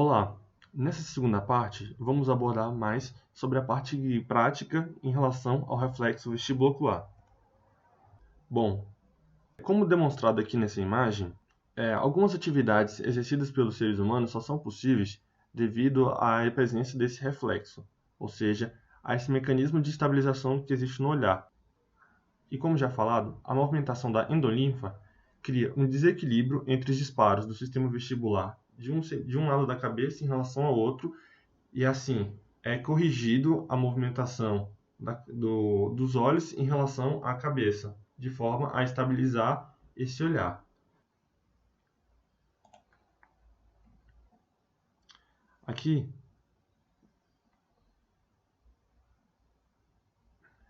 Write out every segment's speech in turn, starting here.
Olá! Nessa segunda parte, vamos abordar mais sobre a parte prática em relação ao reflexo vestibulocular. Bom, como demonstrado aqui nessa imagem, algumas atividades exercidas pelos seres humanos só são possíveis devido à presença desse reflexo, ou seja, a esse mecanismo de estabilização que existe no olhar. E como já falado, a movimentação da endolinfa cria um desequilíbrio entre os disparos do sistema vestibular de um lado da cabeça em relação ao outro, e assim é corrigido a movimentação dos olhos em relação à cabeça, de forma a estabilizar esse olhar. Aqui,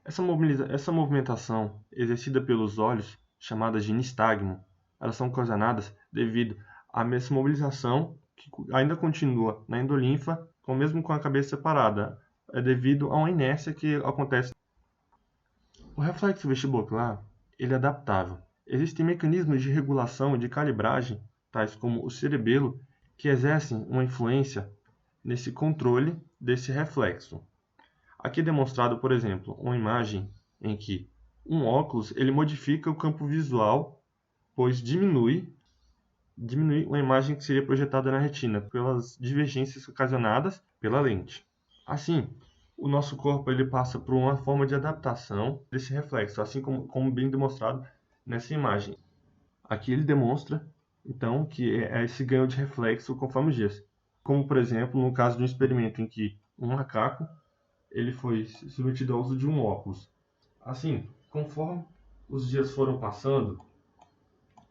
essa movimentação exercida pelos olhos, chamada de nistagmo, elas são ocasionadas devido à essa mobilização que ainda continua na endolinfa, mesmo com a cabeça separada, devido a uma inércia que acontece. O reflexo vestibular ele é adaptável. Existem mecanismos de regulação e de calibragem, tais como o cerebelo, que exercem uma influência nesse controle desse reflexo. Aqui é demonstrado, por exemplo, uma imagem em que um óculos ele modifica o campo visual, pois diminui uma imagem que seria projetada na retina pelas divergências ocasionadas pela lente. Assim, o nosso corpo ele passa por uma forma de adaptação desse reflexo, assim como bem demonstrado nessa imagem. Aqui ele demonstra, então, que é esse ganho de reflexo conforme os dias. Como, por exemplo, no caso de um experimento em que um macaco ele foi submetido ao uso de um óculos. Assim, conforme os dias foram passando,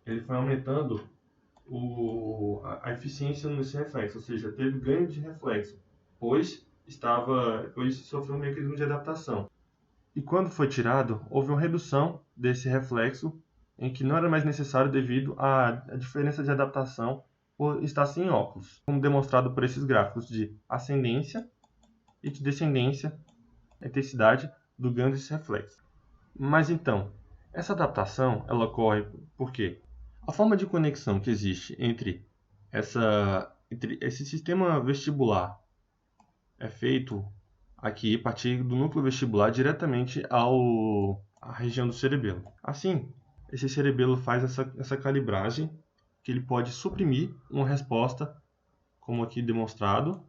ele foi aumentando a eficiência nesse reflexo, ou seja, teve ganho de reflexo, pois sofreu um mecanismo de adaptação. E quando foi tirado, houve uma redução desse reflexo, em que não era mais necessário devido à diferença de adaptação por estar sem óculos, como demonstrado por esses gráficos de ascendência e de descendência, a intensidade do ganho desse reflexo. Mas então, essa adaptação ela ocorre porque a forma de conexão que existe entre esse sistema vestibular é feito aqui a partir do núcleo vestibular diretamente à região do cerebelo. Assim, esse cerebelo faz essa calibragem que ele pode suprimir uma resposta, como aqui demonstrado.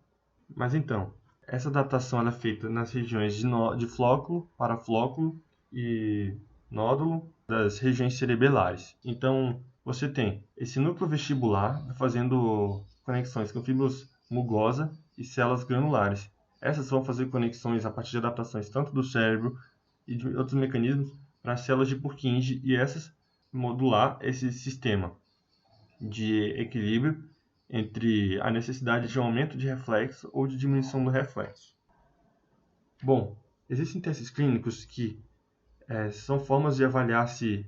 Mas então, essa adaptação ela é feita nas regiões de flóculo, paraflóculo e nódulo das regiões cerebelares. Então, você tem esse núcleo vestibular fazendo conexões com fibras mucosa e células granulares. Essas vão fazer conexões a partir de adaptações tanto do cérebro e de outros mecanismos para as células de Purkinje, e essas modular esse sistema de equilíbrio entre a necessidade de um aumento de reflexo ou de diminuição do reflexo. Bom, existem testes clínicos que são formas de avaliar se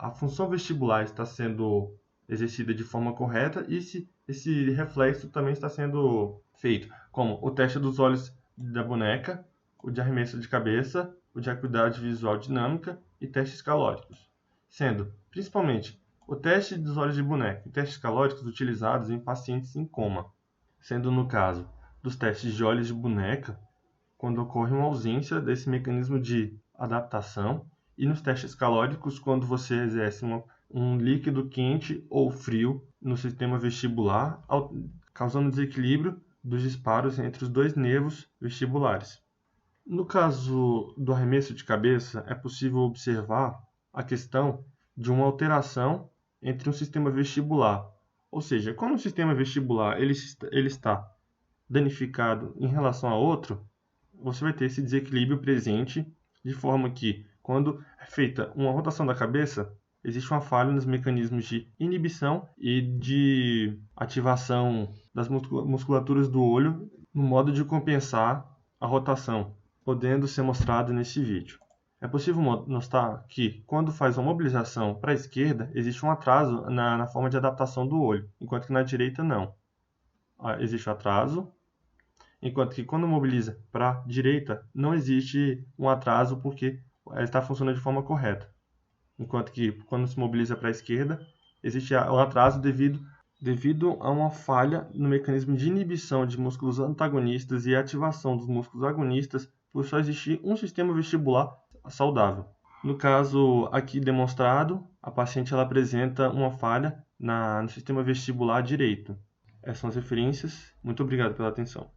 a função vestibular está sendo exercida de forma correta e se esse reflexo também está sendo feito, como o teste dos olhos da boneca, o de arremesso de cabeça, o de acuidade visual dinâmica e testes calóricos, sendo, principalmente, o teste dos olhos de boneca e testes calóricos utilizados em pacientes em coma, sendo no caso dos testes de olhos de boneca, quando ocorre uma ausência desse mecanismo de adaptação, e nos testes calóricos, quando você exerce um líquido quente ou frio no sistema vestibular, causando desequilíbrio dos disparos entre os dois nervos vestibulares. No caso do arremesso de cabeça, é possível observar a questão de uma alteração entre um sistema vestibular. Ou seja, quando o sistema vestibular ele está danificado em relação a outro, você vai ter esse desequilíbrio presente, de forma que, quando é feita uma rotação da cabeça, existe uma falha nos mecanismos de inibição e de ativação das musculaturas do olho no modo de compensar a rotação, podendo ser mostrado nesse vídeo. É possível notar que, quando faz uma mobilização para a esquerda, existe um atraso na forma de adaptação do olho, enquanto que na direita não. Existe um atraso, enquanto que quando mobiliza para a direita, não existe um atraso porque ela está funcionando de forma correta. Enquanto que quando se mobiliza para a esquerda, existe um atraso devido Devido a uma falha no mecanismo de inibição de músculos antagonistas e ativação dos músculos agonistas, por só existir um sistema vestibular saudável. No caso aqui demonstrado, a paciente ela apresenta uma falha no sistema vestibular direito. Essas são as referências. Muito obrigado pela atenção.